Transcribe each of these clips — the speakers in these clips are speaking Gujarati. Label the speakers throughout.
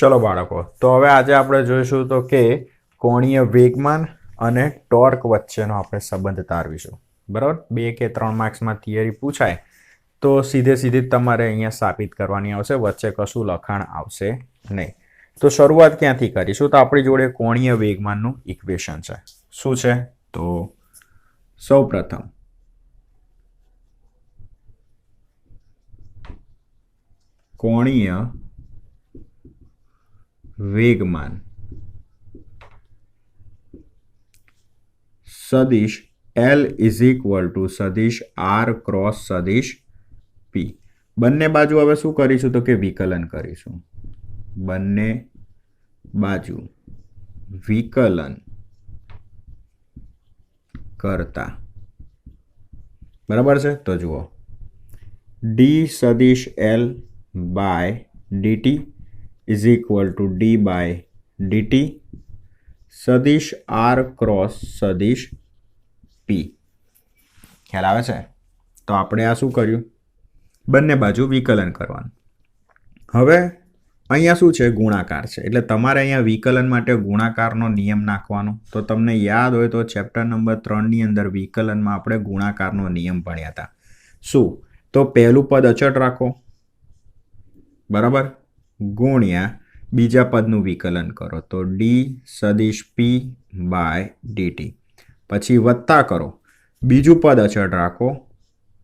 Speaker 1: ચલો બાળકો, તો હવે આજે આપણે જોઈશું તો કે કોણીય વેગમાન અને ટોર્ક વચ્ચેનો આપણે સંબંધ તારવીશું. બરાબર, 2 કે 3 માર્ક્સમાં થિયરી પૂછાય તો સીધી તમારે અહીંયા સાબિત કરવાની આવશે, વચ્ચે કશું લખાણ આવશે નહીં. તો શરૂઆત ક્યાંથી કરીશું? તો આપણી જોડે કોણીય વેગમાનનું ઇક્વેશન છે. શું છે? તો સૌપ્રથમ કોણીય વેગમાન સદિશ L ઇઝ ઇક્વલ ટુ સદિશ R ક્રોસ સદિશ P. બંને બાજુ હવે શું કરીશું? તો કે વિકલન કરીશું. બંને બાજુ વિકલન કરતા બરાબર છે. તો જુઓ, D સદિશ L by dt is equal to d by dt સદિશ R ક્રોસ સદિશ P. ખ્યાલ આવે છે? તો આપણે આ શું કર્યું? બંને બાજુ વિકલન કરવાનું. હવે અહીંયા શું છે? ગુણાકાર છે, એટલે તમારે અહીંયા વિકલન માટે ગુણાકારનો નિયમ નાખવાનો. તો તમને યાદ હોય તો ચેપ્ટર નંબર 3ની અંદર વિકલનમાં આપણે ગુણાકારનો નિયમ ભણ્યા હતા. શું? તો પહેલું પદ અચળ રાખો, બરાબર, ગુણ્યા બીજા પદનું વિકલન કરો તો d સદિશ p બાય dt. પછી વત્તા કરો, બીજું પદ અચળ રાખો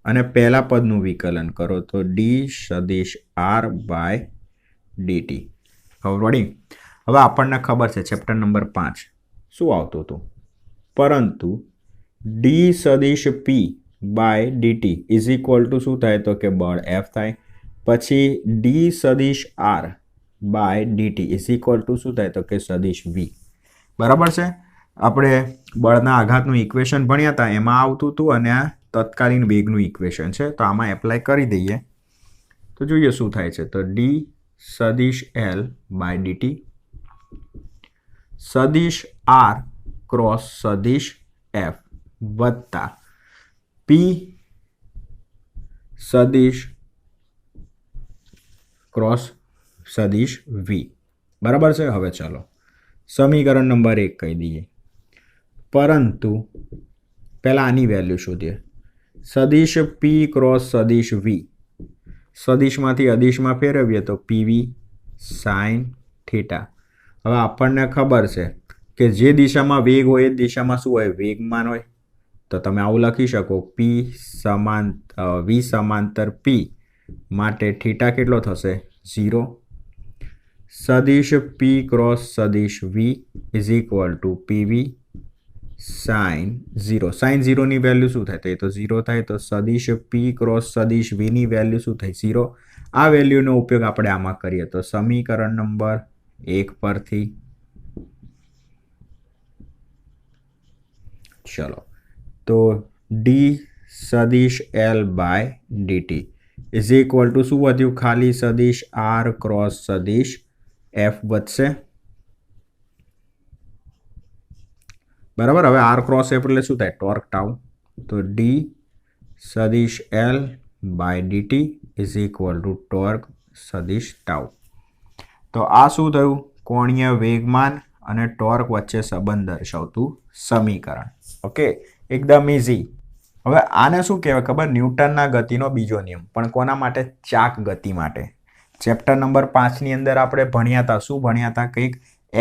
Speaker 1: અને પહેલા પદનું વિકલન કરો તો d સદિશ r બાય dt. ખબર પડી? હવે આપણને ખબર છે ચેપ્ટર નંબર 5 શું આવતું હતું, પરંતુ d સદિશ p by dt is equal to શું થાય? તો કે બળ F થાય. પછી d સદિશ r by dt is equal to શું થાય? તો કે સદિશ v. બરાબર છે? આપણે બળના આઘાતનું ઇક્વેશન ભણ્યા હતા, એમાં આવતું હતું, અને આ તત્કાલીન વેગનું ઇક્વેશન છે. તો આમાં એપ્લાય કરી દઈએ તો જોઈએ શું થાય છે. તો d સદિશ L બાય dt સદિશ r ક્રોસ સદિશ F વત્તા p સદિશ ક્રોસ સદિશ v. બરાબર છે? હવે ચાલો સમીકરણ નંબર 1 કહી દઈએ, પરંતુ પહેલા આની વેલ્યુ શોધીએ. સદિશ p ક્રોસ સદિશ v, સદિશમાંથી અદિશમાં ફેરવીએ તો pv સાઇન થીટા. હવે આપણને ખબર છે કે જે દિશામાં વેગ હોય એ દિશામાં શું હોય? વેગમાન હોય. તો તમે આવું લખી શકો, p સમાન v સમાંતર p માટે થીટા કેટલો થશે? 0. સદિશ p ક્રોસ સદિશ v is equal to pv sine 0. Sine 0ની વેલ્યુ શું થાય? તો એ તો 0 થાય. તો સદિશ p ક્રોસ સદિશ v ની વેલ્યુ શું થાય? 0. આ વેલ્યુનો ઉપયોગ આપણે આમાં કરીએ તો સમીકરણ નંબર 1 પરથી ચલો, તો d સદિશ L by dt is equal to શું વધ્યું? ખાલી સદિશ R ક્રોસ સદિશ F વધશે. બરાબર. હવે R ક્રોસ F એટલે શું થાય? Torque tau. તો d સદિશ L by dt is equal to torque સદિશ ટાઉ. તો આ શું થયું? કોણીય વેગમાન અને ટોર્ક વચ્ચે સંબંધ દર્શાવતું સમીકરણ. ઓકે, એકદમ ઇઝી. હવે આને શું કહેવાય ખબર? ન્યૂટનના ગતિનો બીજો નિયમ. પણ કોના માટે? ચાક ગતિ માટે. ચેપ્ટર નંબર 5ની અંદર આપણે ભણ્યા હતા. શું ભણ્યા હતા? કંઈક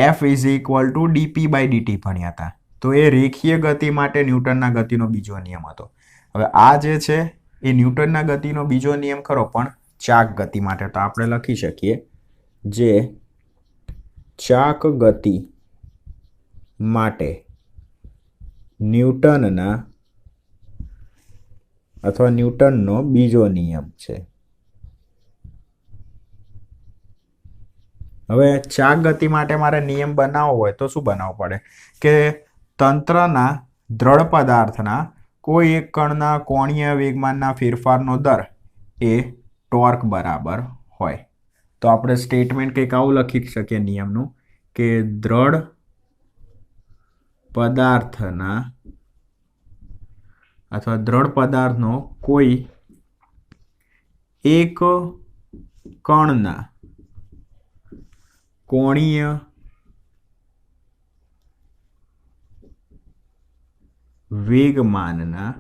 Speaker 1: F is equal to dp by dt ભણ્યા હતા. તો એ રેખીય ગતિ માટે ન્યૂટનના ગતિનો બીજો નિયમ હતો. હવે આ જે છે એ ન્યૂટનના ગતિનો બીજો નિયમ ખરો, પણ ચાક ગતિ માટે. તો આપણે લખી શકીએ, જે ચાક ગતિ માટે ન્યૂટનના અથવા ન્યૂટનનો બીજો નિયમ છે. હવે ચાક ગતિ માટે મારે નિયમ બનાવવો હોય તો શું બનાવવું પડે? કે તંત્રના દ્રઢ પદાર્થના કોઈ એક કણના કોણીય વેગમાનના ફેરફારનો દર એ ટોર્ક બરાબર હોય. તો આપણે સ્ટેટમેન્ટ કંઈક આવું લખી શકીએ નિયમનું, કે દ્રઢ પદાર્થના અથવા દ્રઢ પદાર્થનો કોઈ એક કણના કોણીય વેગમાનના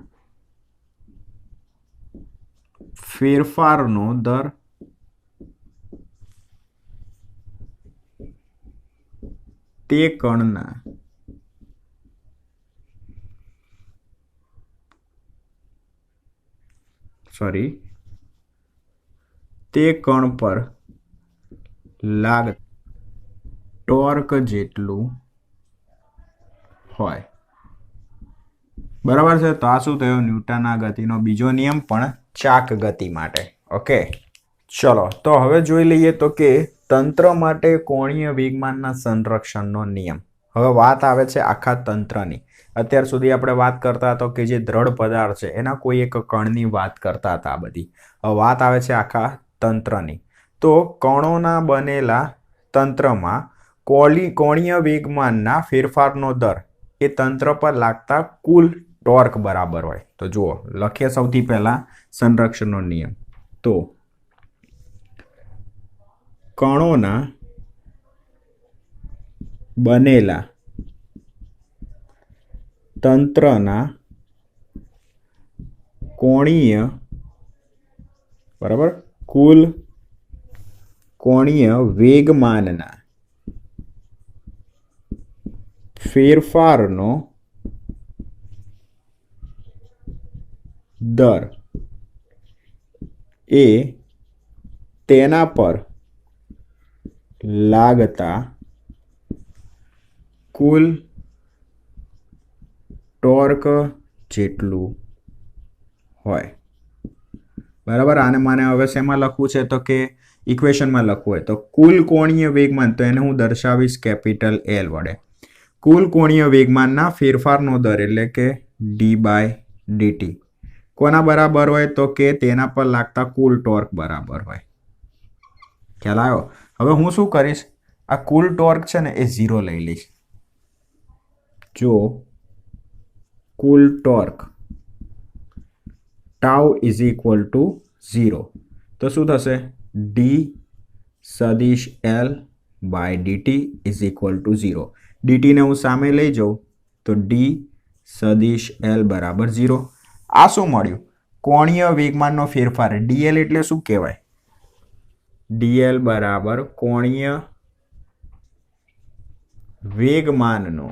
Speaker 1: ફેરફારનો દર તે કણના તે કણ પર લાગ ટોર્ક જેટલું હોય. બરાબર છે. તો આ શું થયો? ન્યૂટનના ગતિનો બીજો નિયમ, પણ ચાક ગતિ માટે. ઓકે, ચલો તો હવે જોઈ લઈએ તો કે તંત્ર માટે કોણીય વેગમાનના સંરક્ષણનો નિયમ. હવે વાત આવે છે આખા તંત્રની. અત્યાર સુધી આપણે વાત કરતા હતા કે જે દ્રઢ પદાર્થ છે એના કોઈ એક કણની વાત કરતા હતા. આ બધી હવે વાત આવે છે આખા તંત્રની. તો કણોના બનેલા તંત્રમાં કોણીય વેગમાનના ફેરફારનો દર એ તંત્ર પર લાગતા કુલ ટોર્ક બરાબર હોય. તો જુઓ, લખીએ સૌથી પહેલા સંરક્ષણનો નિયમ. તો કણોના બનેલા તંત્રના કોણીય બરાબર કુલ કોણીય વેગમાનના ફેરફારનો દર એ તેના પર લાગતા કુલ ટોર્ક જેટલું હોય. બરાબર. આને મને હવે શેમાં લખવું છે? તો કે ઇક્વેશનમાં લખવું હોય તો કુલ કોણીય વેગમાન, તો એને હું દર્શાવીશ કેપિટલ L વડે. કુલ કોણીય વેગમાનના ફેરફારનો દર એટલે કે d/dt કોના બરાબર હોય? તો કે તેના પર લાગતા કુલ ટોર્ક બરાબર હોય. ખ્યાલ આવ્યો? હવે હું શું કરીશ? આ કુલ ટોર્ક છે ને એ 0 લઈ લઈશ. જો કુલ torque tau is equal to 0 તો શું થશે? d સદિશ L/dt is equal to 0. dt ને હું સામે લઈ જાઉં તો d સદિશ L બરાબર 0. આ શું મળ્યું? કોણીય વેગમાનનો ફેરફાર. dl એટલે શું કહેવાય? dl બરાબર કોણીય વેગમાનનો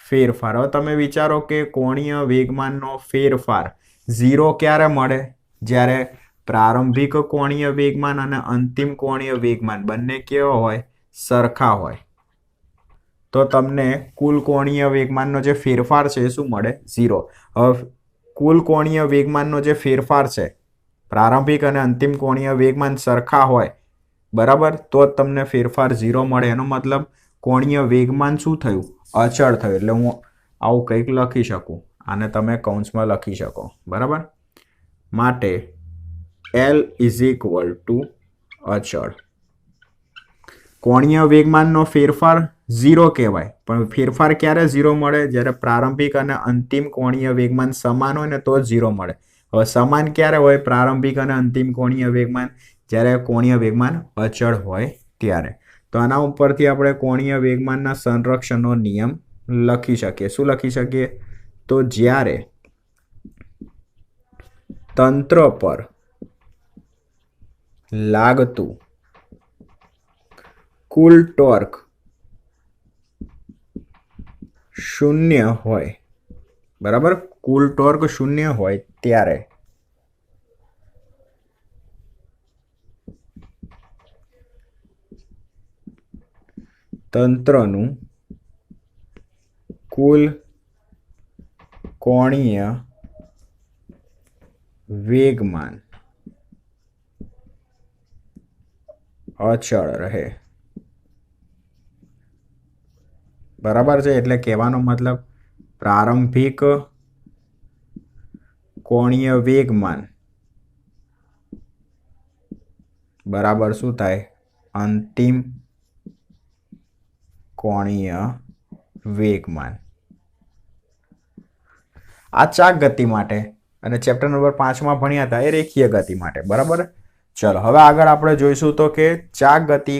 Speaker 1: ફેરફાર. હવે તમે વિચારો કે કોણીય વેગમાનનો ફેરફાર 0 ક્યારે મળે? જ્યારે પ્રારંભિક કોણીય વેગમાન અને અંતિમ કોણીય વેગમાન બંને કેવા હોય? સરખા હોય. તો તમને કુલ કોણીય વેગમાનનો જે ફેરફાર છે એ શું મળે? 0. હવે કુલ કોણીય વેગમાનનો જે ફેરફાર છે, પ્રારંભિક અને અંતિમ કોણીય વેગમાન સરખા હોય, બરાબર, તો જ તમને ફેરફાર 0 મળે. એનો મતલબ કોણીય વેગમાન શું થયું? અચળ થયું. એટલે હું આવું કંઈક લખી શકું. આને તમે કૌંસમાં લખી શકો. બરાબર. માટે L ઇઝ ઇક્વલ ટુ અચળ. કોણીય વેગમાનનો ફેરફાર 0 કહેવાય, પણ ફેરફાર ક્યારે 0 મળે? જ્યારે પ્રારંભિક અને અંતિમ કોણીય વેગમાન સમાન હોય ને તો જ 0 મળે. હવે સમાન ક્યારે હોય પ્રારંભિક અને અંતિમ કોણીય વેગમાન? જ્યારે કોણીય વેગમાન અચળ હોય ત્યારે. તો આના ઉપરથી આપણે કોણીય વેગમાનના સંરક્ષણનો નિયમ લખી શકીએ. શું લખી શકીએ? તો જ્યારે તંત્ર પર લાગતું કુલ ટોર્ક 0 હોય, બરાબર, કુલ ટોર્ક 0 હોય ત્યારે તંત્રનું કુલ કોણીય વેગમાન અચળ રહે. બરાબર છે? એટલે કહેવાનો મતલબ પ્રારંભિક કોણીય વેગમાન બરાબર શું થાય? અંતિમ કોણીય વેગમાન. આ ચાક ગતિ માટે, અને ચેપ્ટર નંબર 5 ભણ્યા હતા એ રેખીય ગતિ માટે. બરાબર. ચલો હવે આગળ આપણે જોઈશું તો કે ચાક ગતિ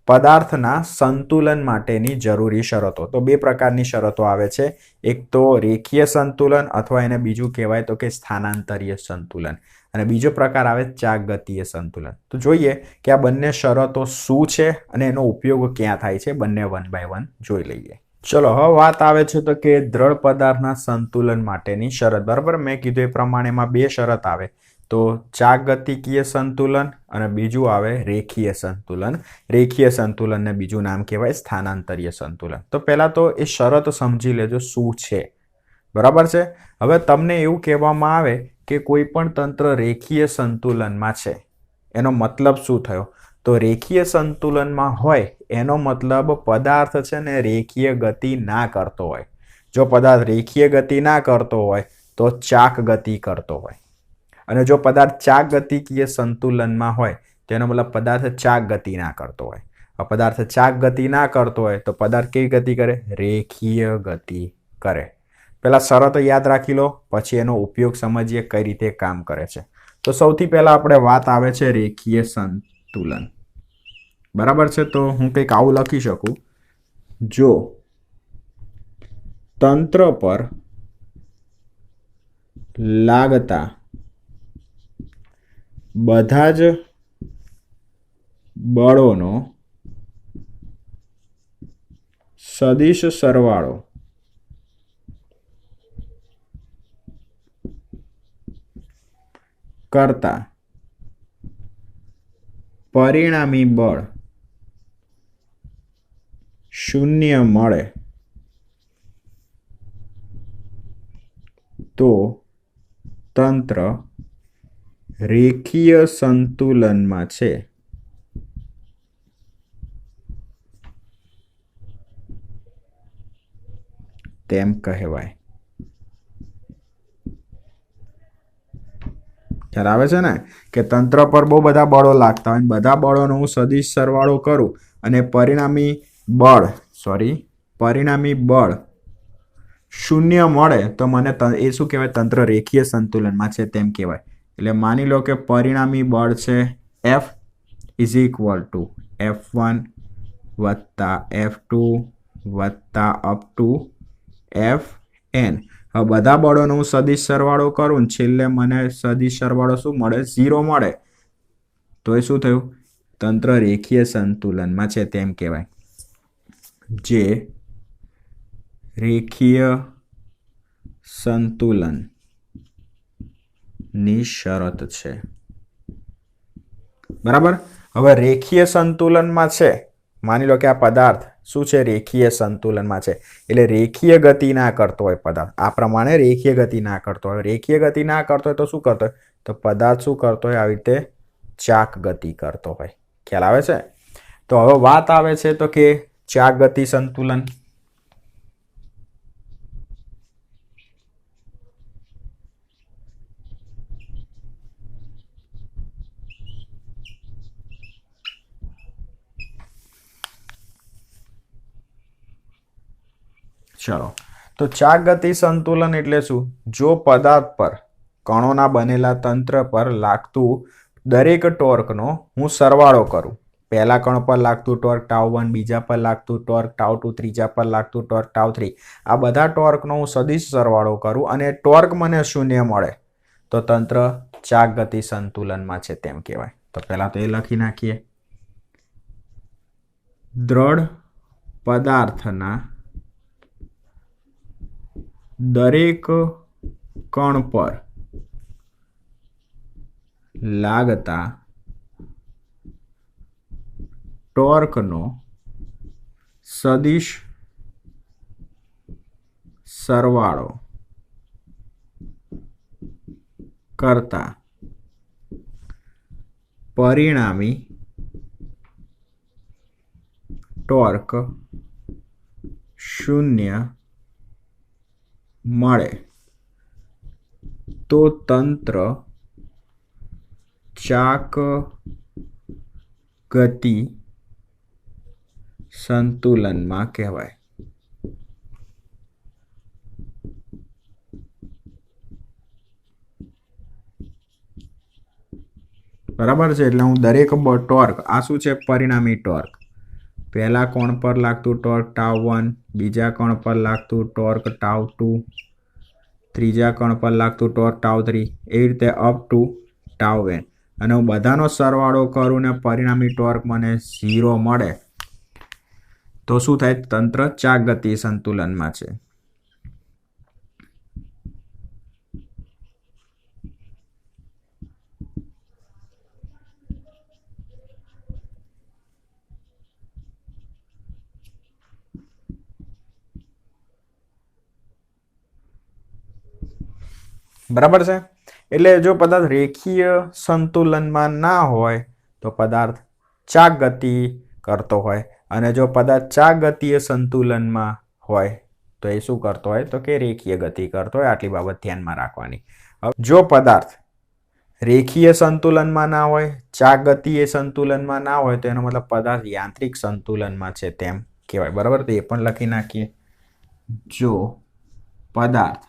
Speaker 1: પદાર્થના સંતુલન માટેની જરૂરી શરતો. તો બે પ્રકારની શરતો આવે છે. એક તો રેખીય સંતુલન અથવા એને બીજું કહેવાય તો કે સ્થાનાંતરીય સંતુલન, અને બીજો પ્રકાર આવે ચાક ગતિય સંતુલન. તો જોઈએ કે આ બંને શરતો શું છે અને એનો ઉપયોગ ક્યાં થાય છે. બંને વન બાય વન જોઈ લઈએ. ચલો હવે વાત આવે છે તો કે દ્રઢ પદાર્થના સંતુલન માટેની શરત. બરાબર, મેં કીધું એ પ્રમાણે એમાં બે શરત આવે. તો ચાક ગતિકીય સંતુલન અને બીજું આવે રેખીય સંતુલન. રેખીય સંતુલનને બીજું નામ કહેવાય સ્થાનાંતરીય સંતુલન. તો પહેલા તો એ શરત સમજી લેજો શું છે. બરાબર છે. હવે તમને એવું કહેવામાં આવે કે કોઈ પણ તંત્ર રેખીય સંતુલનમાં છે, એનો મતલબ શું થયો? તો રેખીય સંતુલનમાં હોય એનો મતલબ પદાર્થ છે ને રેખીય ગતિ ના કરતો હોય. જો પદાર્થ રેખીય ગતિ ના કરતો હોય તો ચાક ગતિ કરતો હોય, અને જો પદાર્થ ચાક ગતિકીય સંતુલનમાં હોય તેનો મતલબ પદાર્થ ચાક ગતિ ના કરતો હોય. પદાર્થ ચાક ગતિ ના કરતો હોય તો પદાર્થ કેવી ગતિ કરે? રેખીય ગતિ કરે. પહેલા શરત યાદ રાખી લો, પછી એનો ઉપયોગ સમજીએ કઈ રીતે કામ કરે છે. તો સૌથી પહેલા આપણે વાત આવે છે રેખીય સંતુલન. બરાબર છે. તો હું કંઈક આવું લખી શકું, જો તંત્ર પર લાગતા બધા જ બળોનો સદિશ સરવાળો કરતા પરિણામી બળ શૂન્ય મળે તો તંત્ર રેખીય સંતુલનમાં છે. તેમ કહેવાય. ખ્યાલ આવે છે ને કે તંત્ર પર બહુ બધા બળો લાગતા હોય, બધા બળોનો હું સદિશ સરવાળો કરું અને પરિણામી બળ શૂન્ય મળે તો મને એ શું કહેવાય? તંત્ર રેખીય સંતુલનમાં છે તેમ કહેવાય. એટલે માની લો કે પરિણામી બળ છે F is equal two F1 વત્તા F2 વત્તા અપ ટુ Fn. હવે બધા બળોનો હું સદિશ સરવાળો કરું, છેલ્લે મને સદિશ સરવાળો શું મળે? 0 મળે. તો એ શું થયું? તંત્ર રેખીય સંતુલનમાં છે તેમ કહેવાય. જે રેખીય સંતુલન ની શરત છે. બરાબર. હવે રેખીય સંતુલનમાં છે, માની લો કે આ પદાર્થ શું છે? રેખીય સંતુલનમાં છે. એટલે રેખીય ગતિ ના કરતો હોય પદાર્થ. આ પ્રમાણે રેખીય ગતિ ના કરતો હોય. રેખીય ગતિ ના કરતો હોય તો શું કરતો હોય? તો પદાર્થ શું કરતો હોય? આવી રીતે ચાક ગતિ કરતો હોય. ખ્યાલ આવે છે? તો હવે વાત આવે છે તો કે ચાક ગતિ સંતુલન. ચલો, તો ચાક ગતિ સંતુલન એટલે શું? જો પદાર્થ પર કણોના બનેલા તંત્ર પર લાગતું દરેક ટોર્કનો હું સરવાળો કરું. પહેલા કણ પર લાગતું ટોર્ક τ1, બીજા પર લાગતું ટોર્ક τ2, ત્રીજા પર લાગતું ટોર્ક τ3, આ બધા ટોર્કનો હું સદિશ સરવાળો કરું અને ટોર્ક મને શૂન્ય મળે તો તંત્ર ચાક ગતિ સંતુલનમાં છે તેમ કહેવાય. તો પહેલા તો એ લખી નાખીએ. દ્રઢ પદાર્થના દરેક કણ પર લાગતા ટોર્કનો સદિશ સરવાળો કરતા પરિણામી ટોર્ક શૂન્ય મળે તો તંત્ર ચાક ગતિ સંતુલનમાં કહેવાય. બરાબર છે. એટલે હું દરેક ટોર્ક, આ શું છે પરિણામી ટોર્ક, પહેલા કોણ પર લાગતું ટોર્ક τ1, બીજા કોણ પર લાગતું ટોર્ક τ2, ત્રીજા કોણ પર લાગતું ટોર્ક τ3, એવી રીતે અપ ટુ τn, અને હું બધાનો સરવાળો કરું ને પરિણામી ટોર્ક મને 0 મળે તો શું થાય? તંત્ર ચાક ગતિ સંતુલનમાં છે. બરાબર છે. એટલે જો પદાર્થ રેખીય સંતુલનમાં ના હોય તો પદાર્થ ચાક ગતિ કરતો હોય, અને જો પદાર્થ ચાક ગતિય સંતુલનમાં હોય તો એ શું કરતો હોય? તો કે રેખીય ગતિ કરતો હોય. આટલી બાબત ધ્યાનમાં રાખવાની. જો પદાર્થ રેખીય સંતુલનમાં ના હોય, ચાક ગતિય સંતુલનમાં ના હોય, તો એનો મતલબ પદાર્થ યાંત્રિક સંતુલનમાં છે તેમ કહેવાય. બરાબર, તો એ પણ લખી નાખીએ. જો પદાર્થ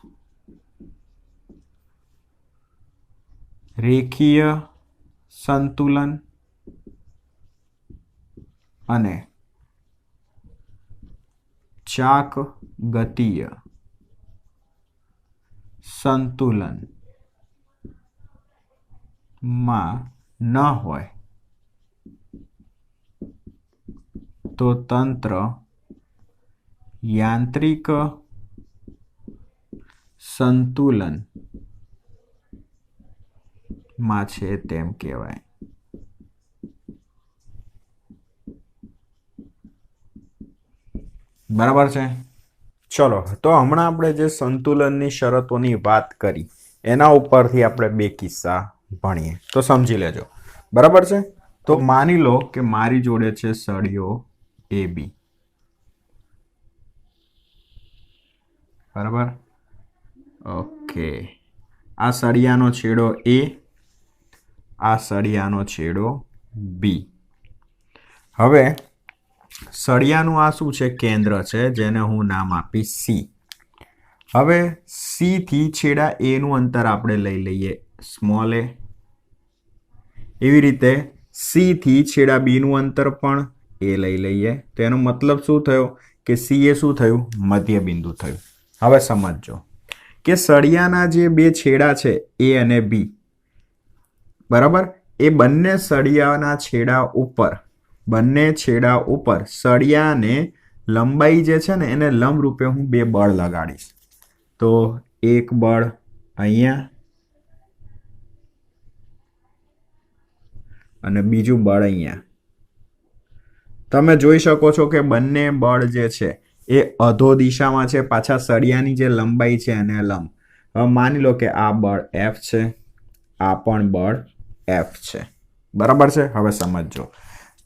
Speaker 1: રેખીય સંતુલન અને ચાક ગતિય સંતુલન માં ન હોય તો તંત્ર યાંત્રિક સંતુલન માં છે તેમ કહેવાય. બરાબર છે. ચલો, તો હમણાં આપણે જે સંતુલનની શરતોની વાત કરી એના ઉપરથી આપણે બે કિસ્સા ભણીએ તો સમજી લેજો. બરાબર છે. તો માની લો કે મારી જોડે છે સળિયો AB. બરાબર, ઓકે. આ સળિયાનો છેડો A, આ સળિયાનો છેડો B. હવે સળિયાનું આ શું છે? કેન્દ્ર છે, જેને હું નામ આપીશ C. હવે C થી છેડા A નું અંતર આપણે લઈ લઈએ સ્મોલ a. એવી રીતે C થી છેડા B નું અંતર પણ A લઈ લઈએ. તો એનો મતલબ શું થયો? કે C એ શું થયું? મધ્ય બિંદુ થયું. હવે સમજો કે સળિયાના જે બે છેડા છે A અને B, બરાબર, એ બંને સળિયાના છેડા ઉપર સળિયાને લંબાઈ જે છે ને એને લંબ રૂપે હું બે બળ લગાડીશ. તો એક બળ અહીંયા અને બીજું બળ અહીંયા. તમે જોઈ શકો છો કે બંને બળ જે છે એ અધો દિશામાં છે, પાછા સળિયાની જે લંબાઈ છે એને લંબ. હવે માની લો કે આ બળ F છે, આ પણ બળ F છે. બરાબર છે. હવે સમજો,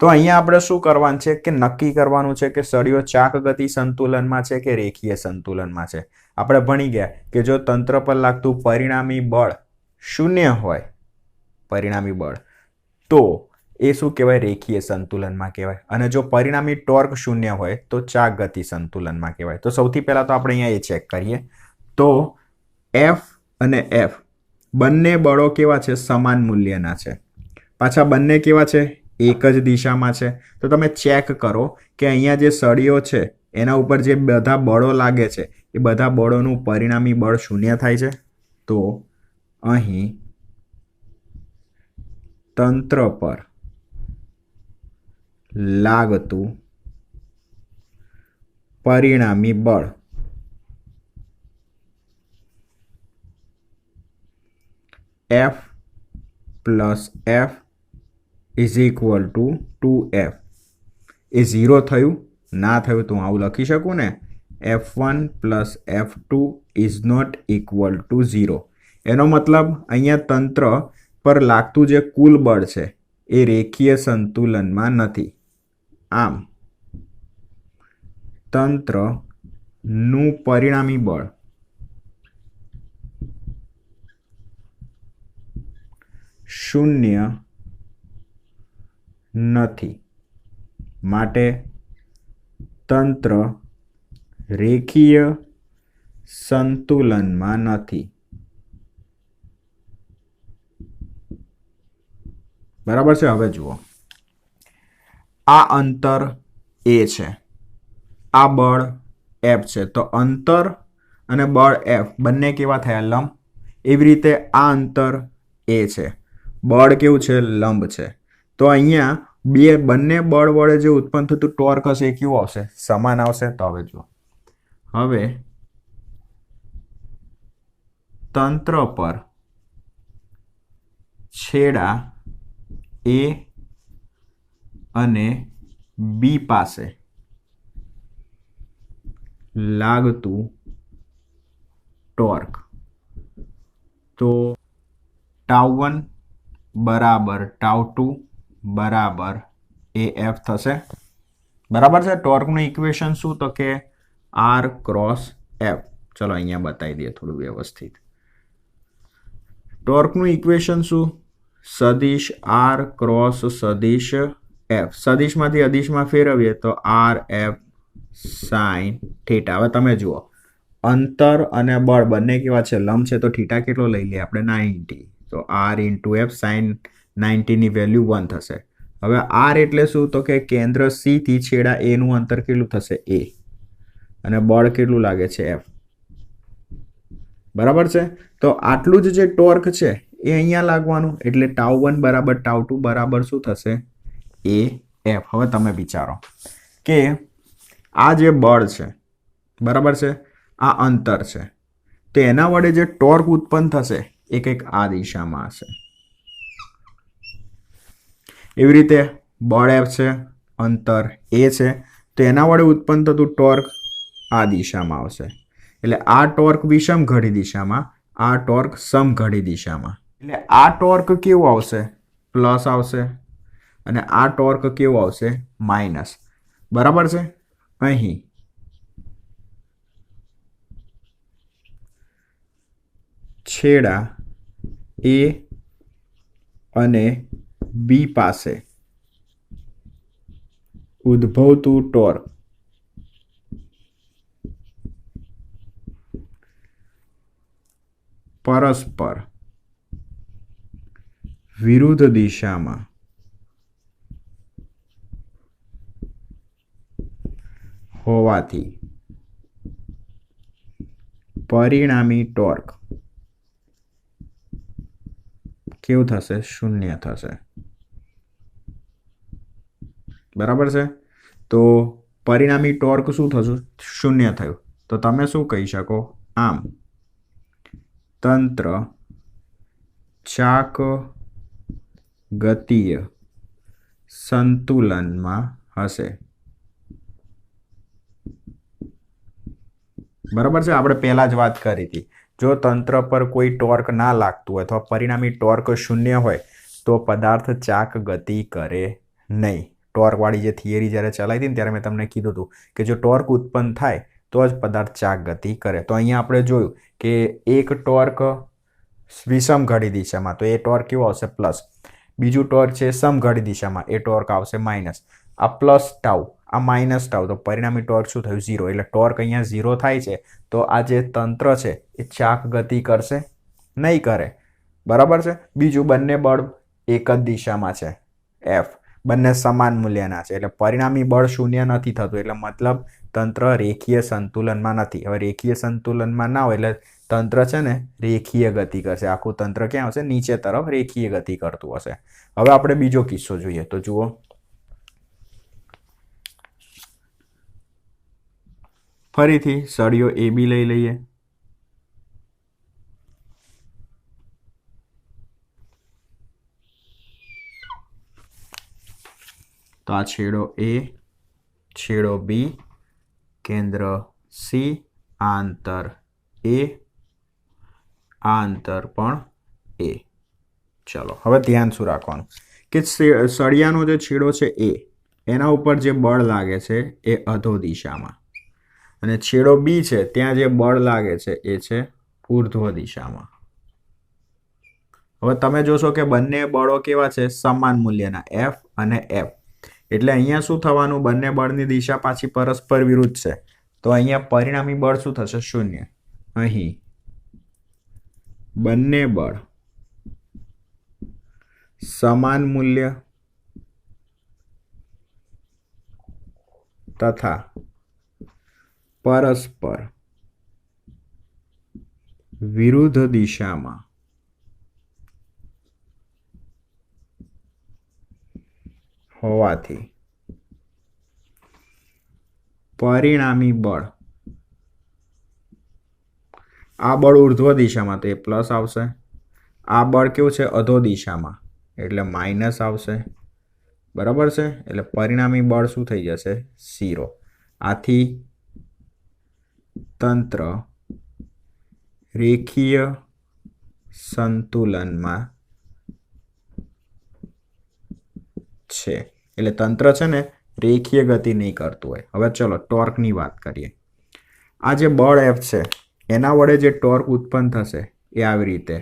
Speaker 1: તો અહીંયા આપણે શું કરવાનું છે કે નક્કી કરવાનું છે કે સળિયો ચાક ગતિ સંતુલનમાં છે કે રેખીય સંતુલનમાં છે. આપણે ભણી ગયા કે જો તંત્ર પર લાગતું પરિણામી બળ 0 હોય, પરિણામી બળ, તો એ શું કહેવાય? રેખીય સંતુલનમાં કહેવાય. અને જો પરિણામી ટોર્ક 0 હોય તો ચાક ગતિ સંતુલનમાં કહેવાય. તો સૌથી પહેલા તો આપણે અહીંયા એ ચેક કરીએ. તો F અને F બંને બળો કેવા છે? સમાન મૂલ્યના છે. પાછા બંને કેવા છે? એક જ દિશામાં છે. તો તમે ચેક કરો કે અહીંયા જે સળિયો છે એના ઉપર જે બધા બળો લાગે છે એ બધા બળોનું પરિણામી બળ 0 થાય છે. તો અહીં તંત્ર પર લાગતું પરિણામી બળ F plus F is equal two 2F. એ 0 થયું? ના થયું તો હું આવું લખી શકું ને, F1 plus F2 is not equal to 0. એનો મતલબ અહીંયા તંત્ર પર લાગતું જે કુલ બળ છે એ રેખીય સંતુલનમાં નથી. આમ તંત્રનું પરિણામી બળ શૂન્ય નથી. માટે તંત્ર રેખીય સંતુલનમાં નથી. બરાબર છે. હવે જુઓ, આ અંતર એ છે, આ બળ F છે, તો અંતર અને બળ F બંને કેવા થયા? લંબ. એવી રીતે આ અંતર એ છે, બળ કેવું છે? લંબ છે. તો અહીંયા બંને બળ વડે જે ઉત્પન્ન થતું ટોર્ક હશે એ કેવું આવશે? સમાન આવશે. તો હવે જુઓ, હવે તંત્ર પર છેડા A અને B પાસે લાગતું ટોર્ક, તો τ1 બરાબર τ2 બરાબર AF થશે. બરાબર છે. ટોર્કનું ઇક્વેશન શું? તો કે R ક્રોસ F. ચલો અહીંયા બતાવી દઈએ થોડું વ્યવસ્થિત. ટોર્કનું ઇક્વેશન શું? સદિશ R ક્રોસ સદિશ F. સદિશમાંથી અદિશમાં ફેરવીએ તો RF સાઇન થીટા. હવે તમે જુઓ, અંતર અને બળ બંને કેવા છે? લંબ છે. તો થીટા કેટલો લઈ લઈએ આપણે? 90. તો R ઇન્ટુ F સાઇન 90ની વેલ્યુ 1 થશે. હવે R એટલે શું? તો કે કેન્દ્ર C થી છેડા A નું અંતર કેટલું થશે? A. અને બળ કેટલું લાગે છે? F. બરાબર છે. તો આટલું જ જે ટોર્ક છે એ અહીંયા લાગવાનું, એટલે τ1 બરાબર τ2 બરાબર શું થશે? AF. હવે તમે વિચારો કે આ જે બળ છે, બરાબર છે, આ અંતર છે, તો એના વડે જે ટોર્ક ઉત્પન્ન થશે એ કંઈક આ દિશામાં હશે. એવી રીતે બળ F છે, અંતર A છે, તો એના વડે ઉત્પન્ન થતું ટોર્ક આ દિશામાં આવશે. એટલે આ ટોર્ક વિષમ ઘડી દિશામાં, આ ટોર્ક સમઘડી દિશામાં. એટલે આ ટોર્ક કેવું આવશે? પ્લસ આવશે. અને આ ટોર્ક કેવું આવશે? માઇનસ. બરાબર છે. અહીં છેડા A અને B પાસે ઉદ્ભવતું ટોર્ક પરસ્પર વિરુદ્ધ દિશામાં હોવાથી પરિણામી ટોર્ક કેવું થશે? શૂન્ય થશે. બરાબર છે. તો પરિણામી ટોર્ક શું થશે? શૂન્ય થયું. તો તમે શું કહી શકો? આમ તંત્ર ચાક ગતિય સંતુલનમાં હશે. બરાબર છે. આપણે પહેલા જ વાત કરી હતી, જો તંત્ર પર કોઈ ટોર્ક ના લાગતું હોય અથવા પરિણામી ટોર્ક શૂન્ય હોય તો પદાર્થ ચાક ગતિ કરે નહીં. ટોર્કવાળી જે થિયરી જ્યારે ચલાવી હતી ને ત્યારે મેં તમને કીધું હતું કે જો ટોર્ક ઉત્પન્ન થાય તો જ પદાર્થ ચાક ગતિ કરે. તો અહીંયા આપણે જોયું કે એક ટોર્ક વિષમ ઘડી દિશામાં, તો એ ટોર્ક કેવો આવશે? પ્લસ. બીજું ટોર્ક છે સમઘડી દિશામાં, એ ટોર્ક આવશે માઇનસ. આ પ્લસ ટાઉ, આ માઇનસ ટાઉ, તો પરિણામી ટોર્ક શું થયું? 0. એટલે ટોર્ક અહીંયા 0 થાય છે. તો આ જે તંત્ર છે એ ચાક ગતિ કરશે નહીં? કરે. બરાબર છે. બીજું, બંને બળ એક જ દિશામાં છે, F. બંને સમાન મૂલ્યના છે, એટલે પરિણામી બળ શૂન્ય નથી થતું. એટલે મતલબ તંત્ર રેખીય સંતુલનમાં નથી. હવે રેખીય સંતુલનમાં ના હોય એટલે તંત્ર છે ને રેખીય ગતિ કરશે. આખું તંત્ર ક્યાં હશે? નીચે તરફ રેખીય ગતિ કરતું હશે. હવે આપણે બીજો કિસ્સો જોઈએ. તો જુઓ, ફરીથી સળિયો AB લઈ લઈએ. તો આ છેડો A, છેડો B, કેન્દ્ર C, આ અંતર A, આ અંતર પણ A. ચલો હવે ધ્યાન શું રાખવાનું કે સળિયાનો જે છેડો છે A, એના ઉપર જે બળ લાગે છે એ અધો દિશામાં, અને છેડો B છે ત્યાં જે બળ લાગે છે એ છે ઉર્ધ્વ દિશામાં. હવે તમે જોશો કે બંને બળો કેવા છે? સમાન મૂલ્યના, F અને F. એટલે અહીંયા શું થવાનું? બંને બળની દિશા પાછી પરસ્પર વિરુદ્ધ છે. તો અહીંયા પરિણામી બળ શું થશે? શૂન્ય. અહીં બંને બળ સમાન મૂલ્ય તથા પરસ્પર વિરુદ્ધ દિશામાં હોવાથી પરિણામી બળ, આ બળ ઉર્ધ્વ દિશામાં તો એ પ્લસ આવશે, આ બળ કેવું છે અધો દિશામાં એટલે માઇનસ આવશે, બરાબર છે. એટલે પરિણામી બળ શું થઈ જશે 0. આથી તંત્ર રેખીય સંતુલનમાં છે. એટલે તંત્ર છે ને રેખીય ગતિ નહીં કરતું હોય. હવે ચલો ટોર્કની વાત કરીએ. આ જે બળ F છે એના વડે જે ટોર્ક ઉત્પન્ન થશે એ આવી રીતે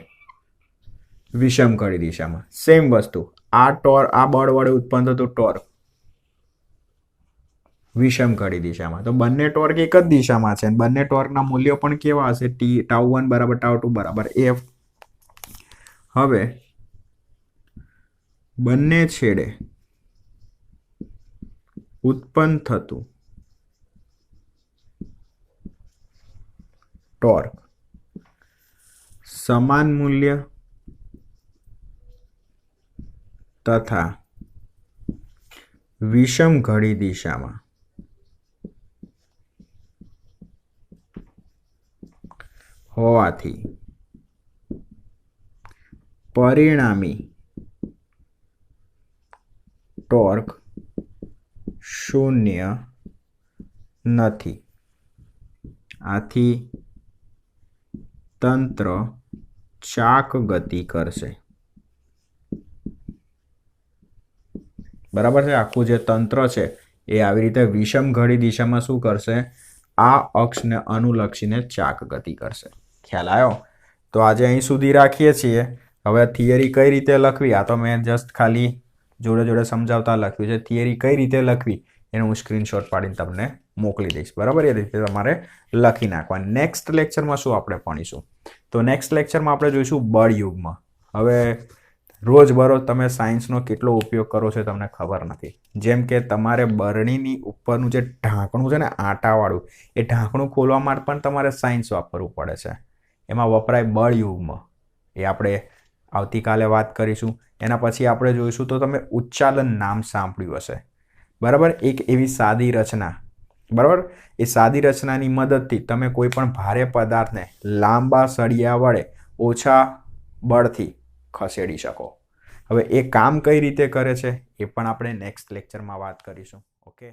Speaker 1: વિષમકળી દિશામાં. સેમ વસ્તુ આ બળ વડે ઉત્પન્ન થતું ટોર્ક વિષમકળી દિશામાં. તો બંને ટોર્ક એક જ દિશામાં છે. બંને ટોર્કના મૂલ્યો પણ કેવા હશે? τ1 બરાબર τ2 બરાબર F. હવે બંને છેડે ઉત્પન્ન થતું ટોર્ક સમાન મૂલ્ય તથા વિષમઘડી દિશામાં હોવાથી પરિણામી ટોર્ક શૂન્ય નથી. આથી તંત્ર ચાક ગતિ કરશે. બરાબર છે. આખું જે તંત્ર છે એ આવી રીતે વિષમઘડી દિશામાં શું કરશે? આ અક્ષને અનુલક્ષીને ચાક ગતિ કરશે. ખ્યાલ આવ્યો? તો આજે અહીં સુધી રાખીએ છીએ. હવે થિયરી કઈ રીતે લખવી આ તો મેં જસ્ટ ખાલી જોડે જોડે સમજાવતા લખ્યું છે. થિયરી કઈ રીતે લખવી એનો હું સ્ક્રીનશોટ પાડીને તમને મોકલી દઈશ. બરાબર? એ રીતે તમારે લખી નાખવા. નેક્સ્ટ લેક્ચરમાં શું આપણે ભણીશું? તો નેક્સ્ટ લેક્ચરમાં આપણે જોઈશું બળયુગ્મ. હવે રોજબરોજ તમે સાયન્સનો કેટલો ઉપયોગ કરો છો તમને ખબર નથી. જેમ કે તમારે બરણીની ઉપરનું જે ઢાંકણું છે ને આટાવાળું, એ ઢાંકણું ખોલવા માટે પણ તમારે સાયન્સ વાપરવું પડે છે. એમાં વપરાય બળયુગ્મ. એ આપણે આવતીકાલે વાત કરીશું. એના પછી આપણે જોઈશું તો તમે ઉચ્ચાલન નામ સાંભળ્યું હશે. બરાબર? એક એવી સાદી રચના, બરાબર, એ સાદી રચનાની મદદથી તમે કોઈ પણ ભારે પદાર્થને લાંબા સળિયા વડે ઓછા બળથી ખસેડી શકો. હવે એ કામ કઈ રીતે કરે છે એ પણ આપણે નેક્સ્ટ લેક્ચરમાં વાત કરીશું. ઓકે.